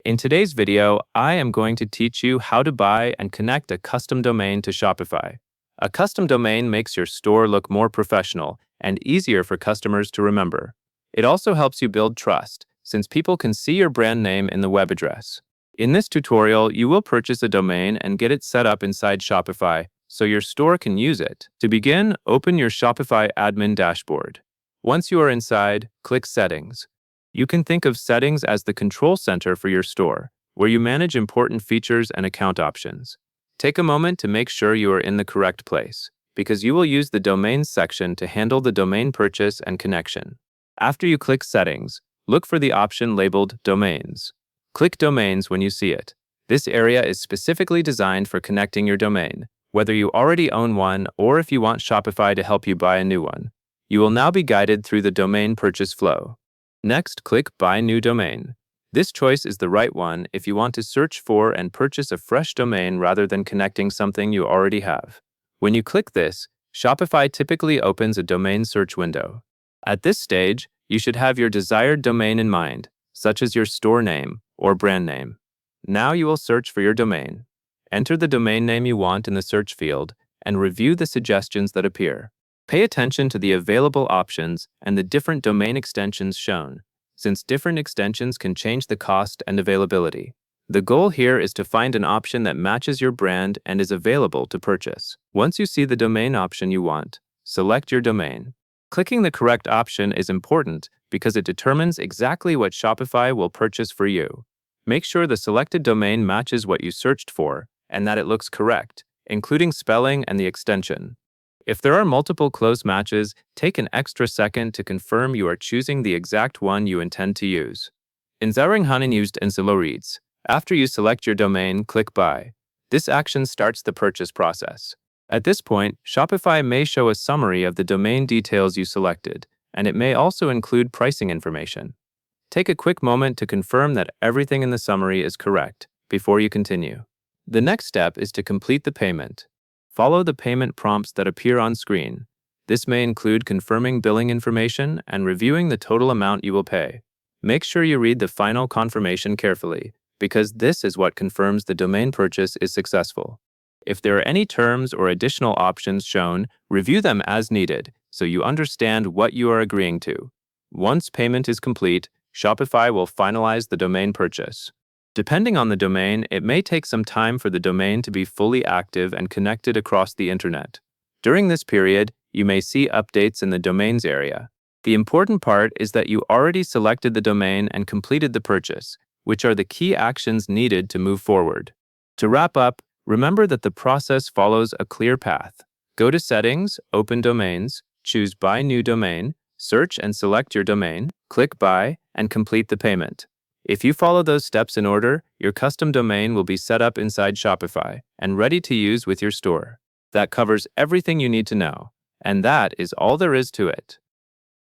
In today's video, I am going to teach you how to buy and connect a custom domain to Shopify. A custom domain makes your store look more professional and easier for customers to remember. It also helps you build trust, since people can see your brand name in the web address. In this tutorial, you will purchase a domain and get it set up inside Shopify so your store can use it. To begin, open your Shopify admin dashboard. Once you are inside, click Settings. You can think of Settings as the control center for your store, where you manage important features and account options. Take a moment to make sure you are in the correct place, because you will use the Domains section to handle the domain purchase and connection. After you click Settings, look for the option labeled Domains. Click Domains when you see it. This area is specifically designed for connecting your domain, whether you already own one or if you want Shopify to help you buy a new one. You will now be guided through the domain purchase flow. Next, click Buy New Domain. This choice is the right one if you want to search for and purchase a fresh domain rather than connecting something you already have. When you click this, Shopify typically opens a domain search window. At this stage, you should have your desired domain in mind, such as your store name or brand name. Now you will search for your domain. Enter the domain name you want in the search field and review the suggestions that appear. Pay attention to the available options and the different domain extensions shown, since different extensions can change the cost and availability. The goal here is to find an option that matches your brand and is available to purchase. Once you see the domain option you want, select your domain. Clicking the correct option is important because it determines exactly what Shopify will purchase for you. Make sure the selected domain matches what you searched for and that it looks correct, including spelling and the extension. If there are multiple close matches, take an extra second to confirm you are choosing the exact one you intend to use. Inzering used in Reads. After you select your domain, click Buy. This action starts the purchase process. At this point, Shopify may show a summary of the domain details you selected, and it may also include pricing information. Take a quick moment to confirm that everything in the summary is correct before you continue. The next step is to complete the payment. Follow the payment prompts that appear on screen. This may include confirming billing information and reviewing the total amount you will pay. Make sure you read the final confirmation carefully, because this is what confirms the domain purchase is successful. If there are any terms or additional options shown, review them as needed so you understand what you are agreeing to. Once payment is complete, Shopify will finalize the domain purchase. Depending on the domain, it may take some time for the domain to be fully active and connected across the internet. During this period, you may see updates in the domains area. The important part is that you already selected the domain and completed the purchase, which are the key actions needed to move forward. To wrap up, remember that the process follows a clear path. Go to Settings, open Domains, choose Buy New Domain, search and select your domain, click Buy, and complete the payment. If you follow those steps in order, your custom domain will be set up inside Shopify and ready to use with your store. That covers everything you need to know, and that is all there is to it.